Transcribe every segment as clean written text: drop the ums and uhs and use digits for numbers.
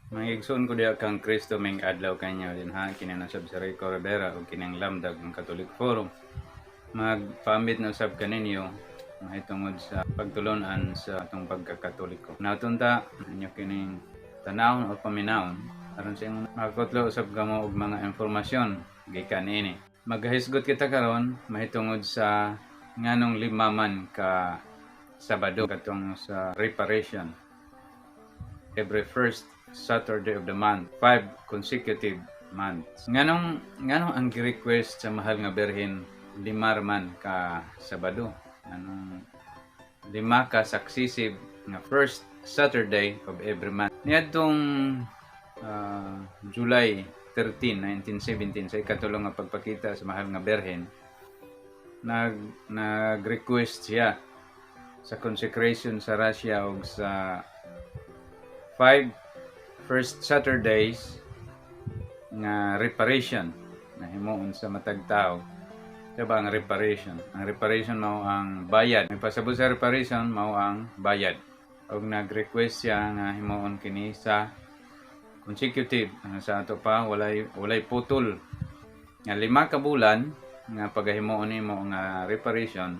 Mangigsoon ko diha kang Kristo ming adlaw kanyo din ha kinanasab sa Rico Rivera o kinang lamdag ng Catholic Forum. Magpamit na usab kaninyo mahitungod sa pagtulunan sa atong pagkakatoliko. Natunta inyo kining tanawon o paminawon aron sa imong makakutlo usab kamo og mga impormasyon gikan ini. Maghisgot kita karon mahitungod sa nganong 5 man ka Sabado katong sa reparation. Every first Saturday of the month, 5 consecutive months. Nganong ang request sa mahal nga Berhen 5 man ka Sabado? Anong 5 ka successive nga first Saturday of every month. Niadtong July 13, 1917 sa ikatulong nga pagpakita sa mahal nga Berhen, nag-request siya sa consecration sa Russia og sa 5 first Saturdays nga reparation na himuon sa matag tao. Diba ang reparation? Ang reparation mao ang bayad. May pasabot sa reparation mao ang bayad. Og nag-request siya nga himuon kini sa consecutive sa ato pa walay putol nga 5 ka bulan nga pagahimuon nimo nga reparation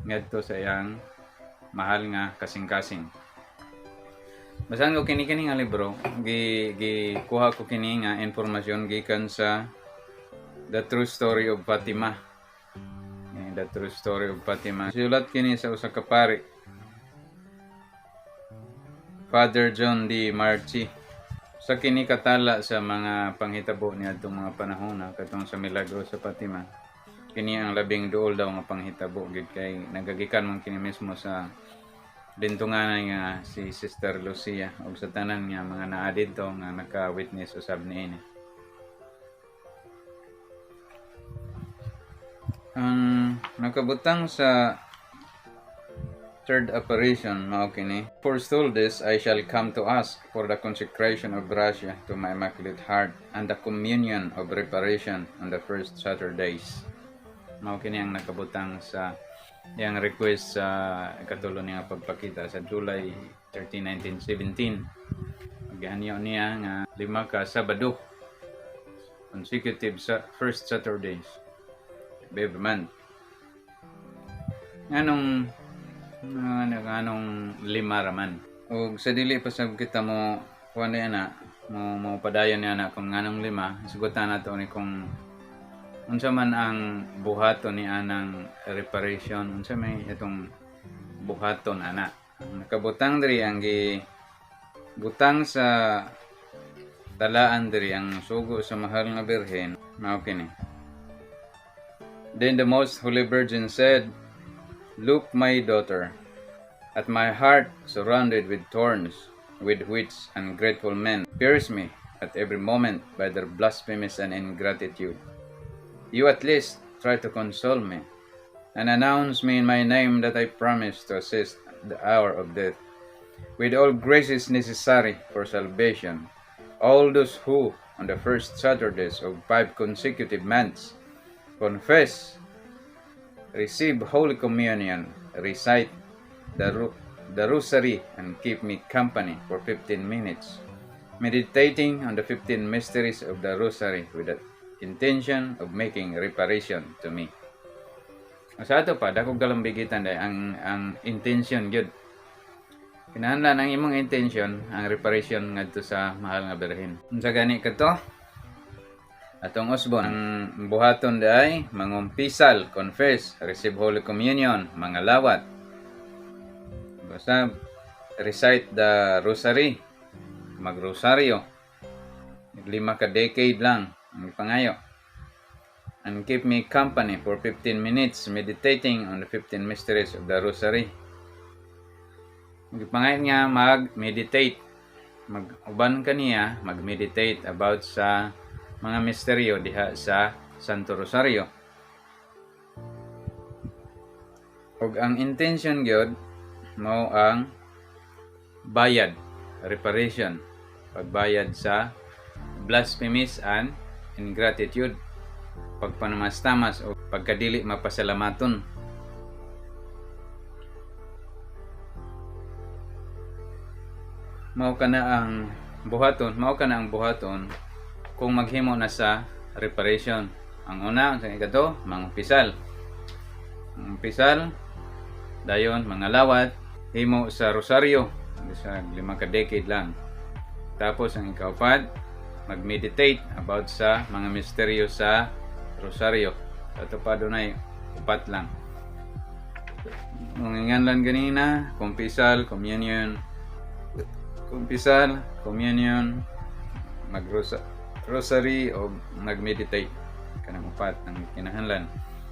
ngadto sa iyang mahal nga kasing-kasing. Basahan ko kini nga libro, kuha ko kini nga informasyon gikan sa The True Story of Fatima. The True Story of Fatima. Sulat kini sa usa ka pari, Father John D. Marchi. Sa kini katala sa mga panghitabo niadtong mga panahon katong sa milagro sa Fatima. Kini ang labing duol daw nga panghitabo gid kay nagagikan man kini mismo sa dintunganan nga si Sister Lucia ug sa tanan nga mga naa didto nga naka-witness usab niini. Ang nakabutang sa third apparition mao kini, forestall this I shall come to ask for the consecration of Russia to my Immaculate Heart and the communion of reparation on the first Saturdays. Mao kini ang nakabutang sa iyang request sa ikatulo niya pagpakita sa July 13, 1917. Maghanyo niya nga 5 ka Sabado consecutive sa first Saturdays every month. Nganong 5 raman. Ug sa dili pa sab kita mo kuan na mo padayon niya na kung nganong 5, isugutan nato ni kung unsa man ang buhaton ni anang reparation, unsa may itong buhaton ana. Ang nakabutang diri ang butang sa talaan diri ang sugo sa mahal nga Birhen mao kini. Then the most holy Virgin said, "Look, my daughter, at my heart surrounded with thorns, with which ungrateful men pierce me at every moment by their blasphemies and ingratitude. You at least try to console me, and announce me in my name that I promise to assist the hour of death, with all graces necessary for salvation. All those who, on the first Saturdays of 5 consecutive months, confess, receive Holy Communion, recite the Rosary, and keep me company for 15 minutes, meditating on the 15 mysteries of the Rosary with the intention of making reparation to me." Sa ato pa dako galambigitan day ang intention gyud. Kinahanglan ang imong intention ang reparation ngadto sa mahal nga Birhen. Unsa gani kadto? Atong usbon ang buhaton day mangumpisal, confess, receive Holy Communion, mangalawat. Basta recite the Rosary, magrosaryo. 5 ka decade lang ang pangayo. And keep me company for 15 minutes meditating on the 15 mysteries of the Rosary. Pangayo nga mag-meditate. Mag-uban kaniya, mag-meditate about sa mga misteryo diha sa Santo Rosario. Ug ang intention gyud mao ang bayad, reparation, pagbayad sa blasphemies and ingratitude, pagpanamastamas o pagkadili mapasalamaton. mao ka na ang buhaton kung maghimo na sa reparation. Ang una, sa ikato, mangumpisal, dayon mga lawat, himo sa rosaryo, sa 5 ka decade lang. Tapos ang ikaupat, mag-meditate about sa mga misteryo sa rosaryo. Ito pa doon ay 4 lang. Ngungingan lang ganina, kumpisal, communion, mag-rosary o mag-meditate. Kanang 4 ang kinahanglan.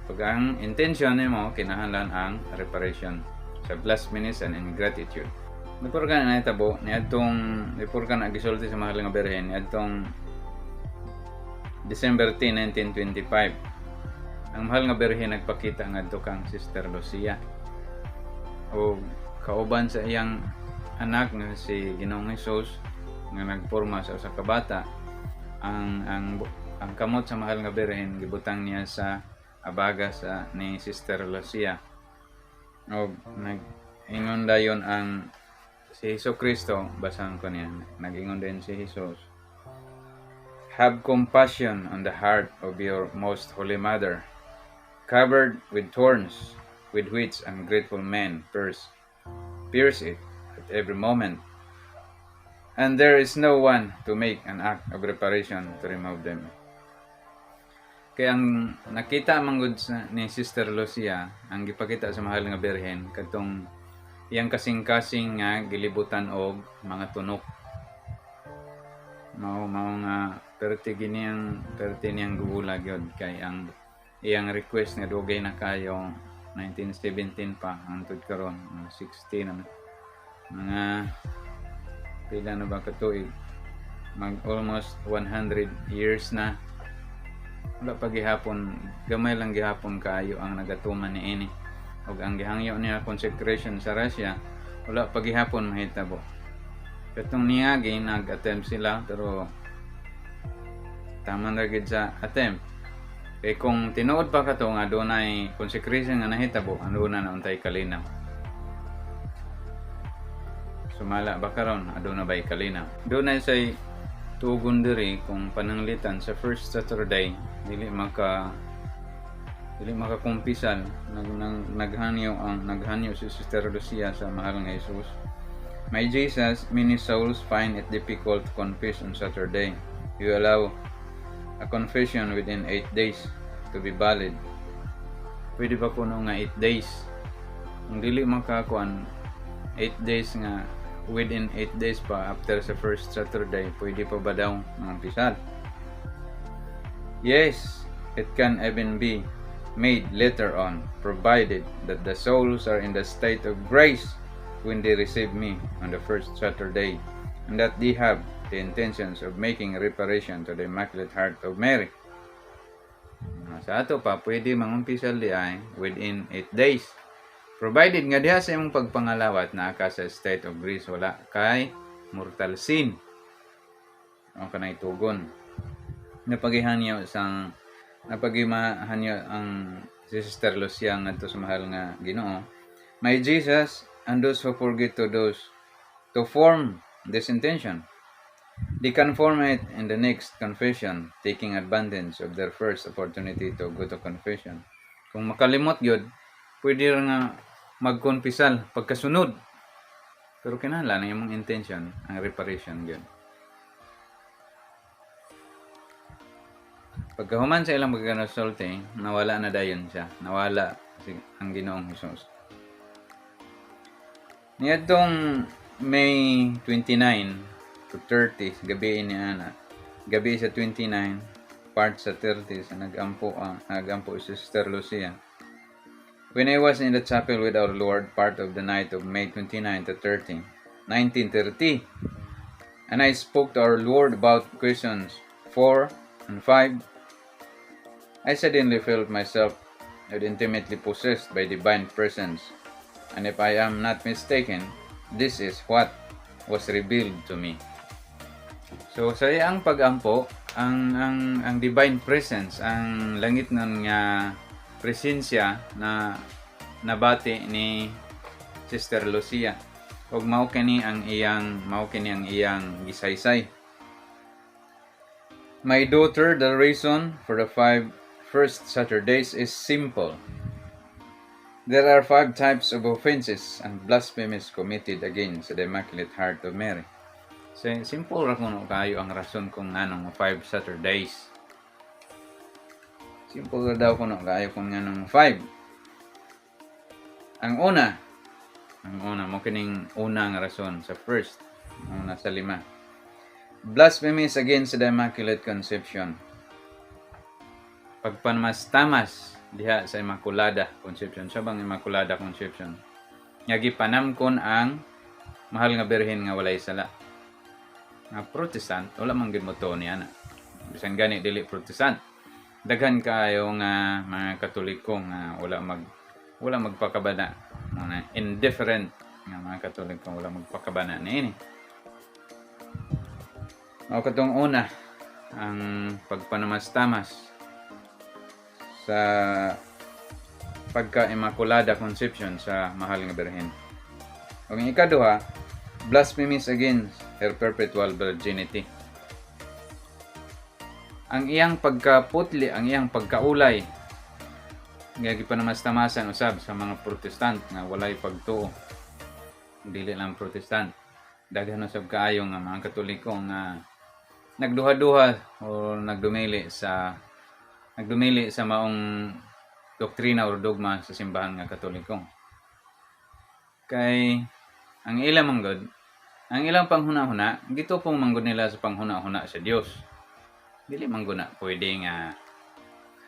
Pag ang intention mo, kinahanglan ang reparation sa blasphemous and ingratitude. Nagpurkan na itabo, nagpurkan na gisulti sa mahal nga Berhen, niadtong December 10, 1925. Ang mahal nga Berhen nagpakita nga kang Sister Lucia. O kauban sa iyang anak nga si Ginoong Hesus nga nagporma sa usa ka bata. Ang kamot sa mahal nga Berhen gibutang niya sa abaga ni Sister Lucia. O nag-ingon dayon ang si Jesucristo, basahan ko niya, nag-ingon din si Jesus, "Have compassion on the heart of your most holy mother, covered with thorns, with which ungrateful men pierce it at every moment. And there is no one to make an act of reparation to remove them." Kaya ang nakita manggod ni Sister Lucia, ang gipakita sa mahal nga Berhen, katong iyang kasing-kasing nga gilibutan og mga tunok. Mao nga perti niyang gubulag yun. Kay ang iyang request nga dugay na kayo 1917 pa hangtod karon 16 mga pila na ba katuig, mag almost 100 years na. Wala pa gihapon, gamay lang gihapon kaayo ang nagatuman ni ini. Og ang gihangyo niya consecration sa Russia, wala pa gihapon mahitabo. Katong niagi nag-attempt sila pero tama ra gid sa attempt. Kay kung tinuod pa kato nga dunay consecration nga nahitabo, anduna na untay kalinaw. Sumala ba karon aduna bay kalinaw. Dunay say tugon diri kung pananglitan sa first Saturday dili makakumpisal naghanyo si Sister Lucia sa mahal nga Jesus. "My Jesus, many souls find it difficult to confess on Saturday. You allow a confession within 8 days to be valid." Pwede ba kuno nga 8 days? Kung dili makakuan 8 days nga, within 8 days pa after sa first Saturday, pwede pa ba daw mampisal? Yes, it can even be made later on, provided that the souls are in the state of grace when they receive me on the first Saturday, and that they have the intentions of making reparation to the Immaculate Heart of Mary. Sa ato pa, pwede mangumpisal di ay within 8 days. Provided nga diha sa imong pagpangalawat na ka sa state of grace, wala kay mortal sin. Ang kanay tugon. Napagihanyo ang si Sister Lucia ngadto sa mahal nga Ginoo. "My Jesus, and those who forget to form this intention, they can form it in the next confession, taking advantage of their first opportunity to go to confession." Kung makalimot yun, pwede rin nga magkonpisal pagkasunod. Pero kinahanglan ang imong intention, ang reparation yun. Pagkahuman sa ilang magkanasulti, nawala na dayon siya. Nawala ang Ginoong Hesus. Niadtong May 29 to 30, gabi sa 29, part sa 30, sa nagampo si Sister Lucia. "When I was in the chapel with our Lord, part of the night of May 29 to 30, 1930, and I spoke to our Lord about questions 4 and 5, I suddenly felt myself intimately possessed by divine presence, and if I am not mistaken, this is what was revealed to me." So sa iyang pag-ampo, ang divine presence, ang langit nun nga presensya na nabati ni Sister Lucia. ug mao kini ang iyang gisaysay. My daughter, the reason for the 5 first Saturdays is simple. There are 5 types of offenses and blasphemies committed against the Immaculate Heart of Mary. So, simple ra kuno kayo ang rason kung nganong 5 Saturdays. Simple ra daw kuno kayo kung nganong 5. Ang una mo kining una nga rason sa first, una sa 5. Blasphemies against the Immaculate Conception. Pagpanmastamas diha sa Immaculada Conception. Sa bang Immaculada Conception? Nga gipanamkon ang mahal nga birhen nga walay sala. Nga Protestant, wala man gid mo to niya na. Bisan gani dili Protestant. Daghan kayo nga mga Katoliko nga wala magpakabana. Mga indifferent nga mga Katoliko wala magpakabana niini. O katong una, ang pagpanamastamas sa pagka-Immaculada Conception sa mahal nga birhen. O ang ikaduha, blasphemies against her perpetual virginity. Ang iyang pagkaputli, ang iyang pagkaulay, nga gipanamastamasan usab sa mga Protestant nga walay pagtuo. Dili lang Protestant. Daghan usab kaayo nga mga Katoliko nga nagduha-duha o nagdumili sa maong doktrina o dogma sa simbahan nga Katoliko. Kay ang ilang panghuna-huna, gito pong manggod nila sa panghuna-huna sa Dios. Dili mangguna pwede nga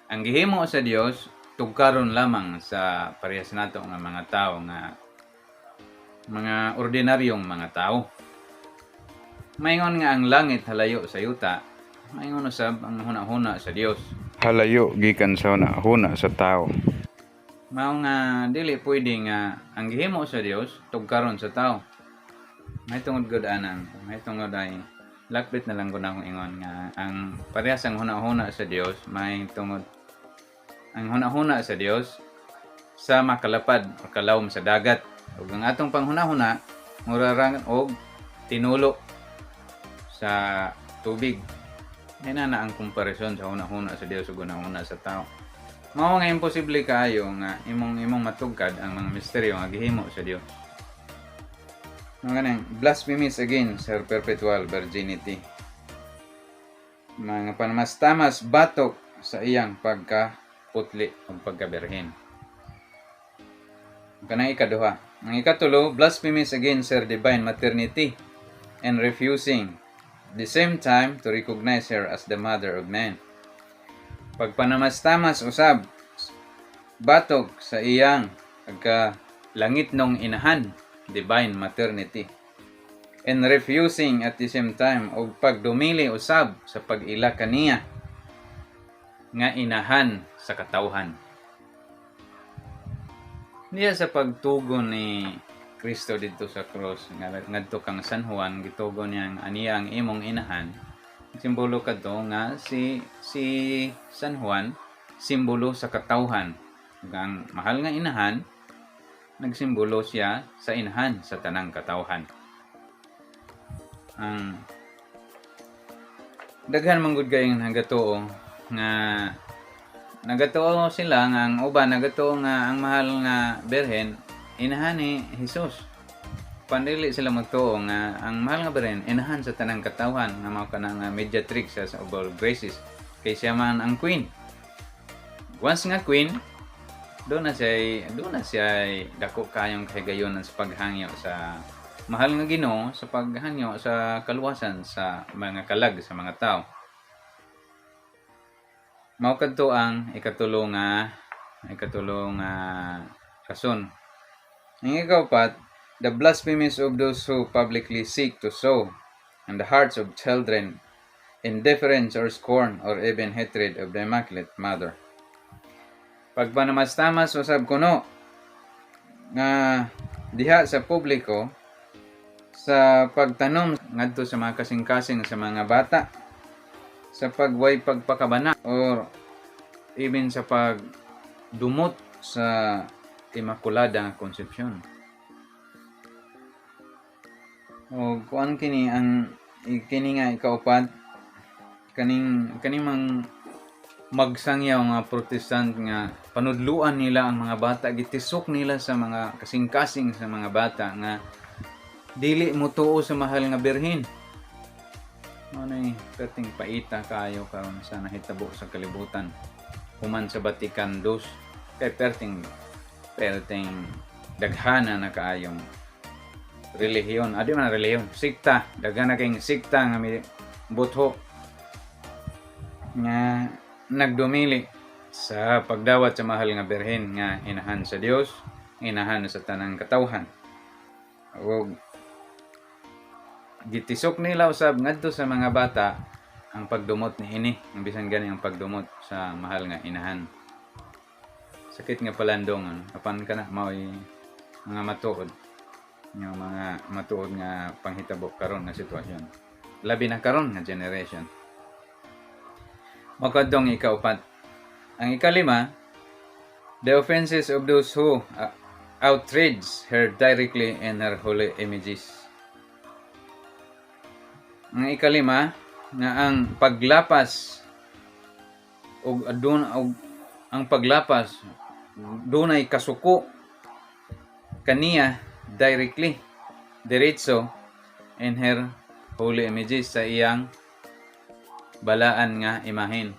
ang gihimo sa Dios tugkaron lamang sa parehas nato nga mga tao nga mga ordinaryong mga tao. Maingon nga ang langit halayo sa yuta, maingon usab ang huna-huna sa Dios halayo gikan sa huna sa tao. Mao nga dili pwede nga ang gihimo sa Dios tugkaron sa tao. May tungod gud anang, may tungod ay lakbit na lang gud akong ingon nga ang parehas ang huna-huna sa Dios, may tungod ang huna-huna sa Dios sa makalapad o kalawom sa dagat. Ug ang atong panghuna-huna murarang og tinulo sa tubig. Yan na ang komparasyon sa huna-huna sa Dios ug huna-huna sa tao. Mao nga imposible kaayo nga imong matugkad ang mga misteryo nga gihimo sa Dios. Mga blasphemies against her perpetual virginity. Mga panamastamas batok sa iyang pagkaputli o pagkabirhen. Kanang ikaduha. Ang ikatulo, blasphemies against her divine maternity and refusing the same time to recognize her as the mother of man. Pagpanamastamas usab batok sa iyang pagkalangit nung inahan, divine maternity, and refusing at the same time og pagdumili usab sa pag-ila kaniya nga inahan sa katawhan. Niya sa pagtugon ni Kristo dito sa cross ngadto kang San Juan, gitugon niya ang aniya ang imong inahan. Simbolo kadto nga si San Juan simbolo sa katawhan. Ang mahal nga inahan nagsimbolo siya sa inahan sa tanang katawhan. Ang daghan man gud kay nagatoo nga nagatoo sila nga ang uban nagatoo nga ang mahal nga birhen inahan ni Jesus. Pandili sila magtuo nga ang mahal nga birhen inahan sa tanang katawhan nga mao kana nga mediatrix sa of all graces kay siya man ang queen. Once nga queen, doon na siya dako kayong kahigayonan sa paghangyo sa mahal nga Ginoo, sa paghangyo sa kaluwasan sa mga kalag sa mga tao. Mao kadto ang ikatulong nga rason. Ang ikaapat, the blasphemies of those who publicly seek to sow in the hearts of children indifference or scorn or even hatred of the Immaculate Mother. Pagpanamastamas usab kuno nga diha sa publiko sa pagtanom ngadto sa mga kasing-kasing sa mga bata, sa pagway pagpakabana or even sa pagdumot sa Immaculada Conception. O kuan kini ang kini nga ikaupat kaning magsangyaw nga protestant nga panudluan nila ang mga bata, gitisok nila sa mga kasing-kasing sa mga bata nga dili mo tuo sa mahal nga birhen. Manay kating paita kayo karon sa nahitabo sa kalibutan human sa Vatican II kay perting daghana na kaayong relihiyon, adi man relihiyon, sikta, daghana kayong sikta nga butho nga nagdumili sa pagdawat sa mahal nga birhen nga inahan sa Dios, inahan sa tanang katawhan. Ug gitisok nila usab ngadto sa mga bata ang pagdumot ni ini, ang bisan gani ang pagdumot sa mahal nga inahan. Sakit nga palandong apan kana mao'y mga matuod, yung mga matuod nga panghitabo karon nga sitwasyon. Labi na karon nga generation. Makadong ikaupat. Ang ikalima, the offenses of those who outrage her directly in her holy images. Ang ikalima, nga ang paglapas o ang paglapas dunay kasuko kaniya directly diretso in her holy images sa iyang balaan nga imahen.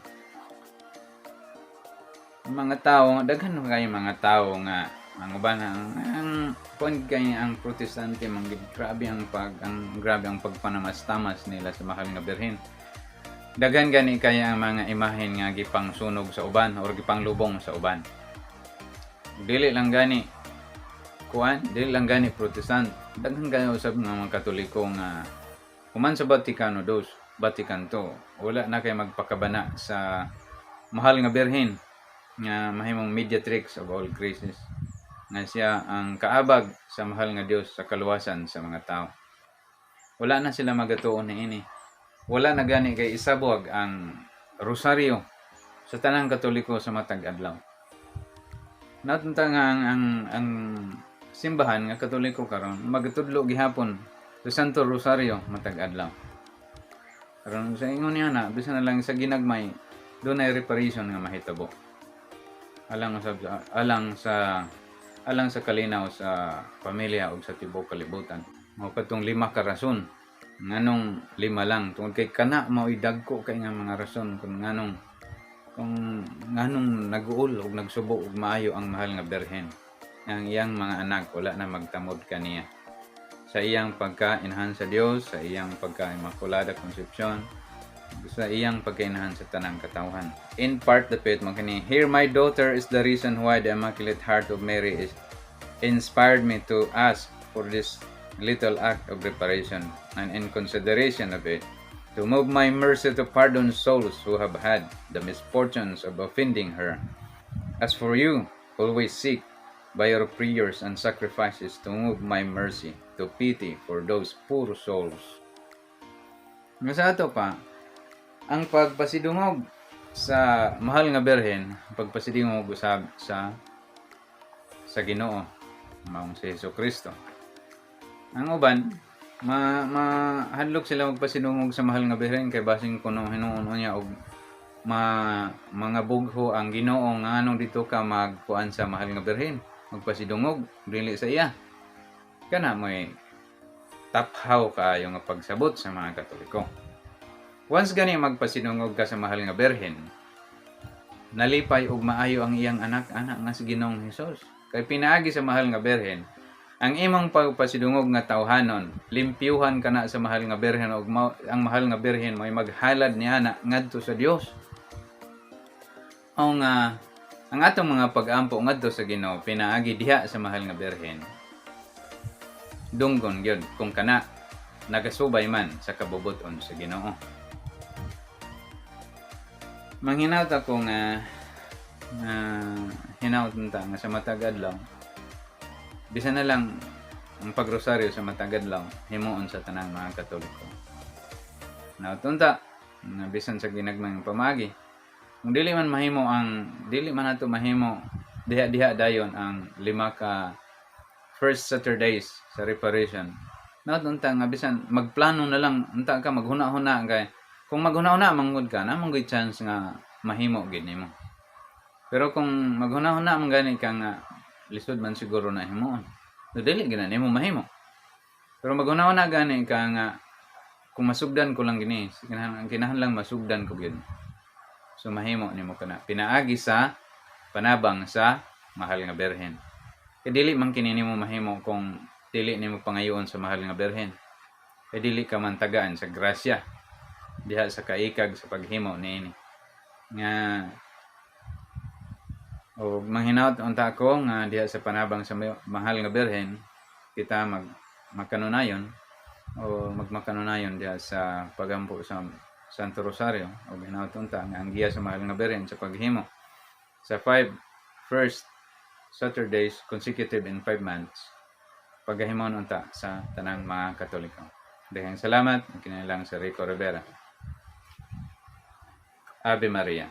Mga tao, daghan kayo mga tao nga ang uban ang point kay ang protestante grabe ang pagpanamastamas nila sa mahal nga birhen. Daghan gani kaya ang mga imahen nga gipang sunog sa uban or gipang lubong sa uban. Dili lang gani protestant, daghan kayo usab nga mga katoliko nga human sa Vatican II, wala na kay magpakabana sa mahal nga birhen nga mahimong mediatrix of all graces, nga siya ang kaabag sa mahal nga Dios sa kaluwasan sa mga tao. Wala na sila magatuon niini. Wala na gani kay isabuag ang rosaryo sa tanang katoliko sa matag adlaw. Natunta nga ang simbahan nga katoliko karon magatudlo gihapon sa Santo Rosario matag adlaw. Karon sa ingon niya na bisan na lang sa ginagmay dunay reparation nga mahitabo. Alang sa kalinaw sa pamilya ug sa tibuok kalibutan. Mao katong 5 ka rason. Nganong 5 lang tungod kay kana mao dagko kay nga mga rason kung nganong nag-uol ug nagsubo ug maayo ang mahal nga birhen. Ang iyang mga anak wala na magtamod kaniya. Sa iyang pagka-inahan sa Dios, sa iyang pagka-Immaculada Concepcion, sa iyang pagkainahan sa tanang katawhan. In part the faith mo kini, here my daughter is the reason why the Immaculate Heart of Mary is inspired me to ask for this little act of reparation, and in consideration of it, to move my mercy to pardon souls who have had the misfortunes of offending her. As for you, always seek by your prayers and sacrifices to move my mercy to pity for those poor souls. Nga sa ato pa, ang pagpasidungog sa mahal nga birhen, pagpasidungog usab sa Ginoo, maong si Jesucristo. Ang uban mahadlok sila magpasidungog sa mahal nga birhen kay basing kuno hinuon niya og mga bugho ang Ginoo nga anong dito ka magkuan sa mahal nga birhen, magpasidungog dili sa iya. Kana mo'y taphaw kaayo nga pagsabot sa mga Katoliko. Once gani magpasinungog ka sa mahal nga birhen, nalipay ug maayo ang iyang anak-anak nga si Ginoong Hesus. Kay pinaagi sa mahal nga birhen, ang imong pagpasidungog nga tawhanon, limpyuhan kana sa mahal nga birhen ug ang mahal nga birhen may maghalad niya na ngadto sa Dios. Ang atong mga pag-ampo ngadto sa Ginoo pinaagi diha sa mahal nga birhen. Dunggon gyud kung kana nagasubay man sa kabubuton sa Ginoo. Manghinaut ako nga hinaut nta nga sa matag adlaw. Bisan na lang ang pagrosaryo sa matag adlaw himuon sa tanang mga Katoliko. Nautunta na bisan sa ginagmang pamagi. Kung dili man nato mahimo diha dayon ang 5 ka first Saturdays sa reparation. Not unta nga bisan magplano na lang unta ka maghuna-huna kay kung maghuna-huna manggod ka na manggod chance nga mahimo gid nimo. Pero kung maghuna-huna man gani ka nga lisod man siguro na himuon. So dili gid na nimo mahimo. Pero maghuna-huna gani ka nga kung masugdan ko lang gini, kinahanglan masugdan ko gid. So mahimo nimo kana pinaagi sa panabang sa mahal nga berhen. Kay dili man kini nimo mahimo kung dili nimo pangayoon sa mahal nga berhen. Kay dili ka man tagaan sa grasya diha sa kaikag sa paghimo niini. Nga o manghinaot unta ko nga diha sa panabang sa mahal nga berhen kita magkanunayon o magmakanunayon diha sa pagampo sa Santo Rosario o hinaot unta nga ang giya sa mahal nga berhen sa paghimo sa 5 first Saturdays consecutive in 5 months paghahimon unta sa tanang mga Katoliko. Daghang salamat. Kinilang sa Rico Rivera. Ave Maria.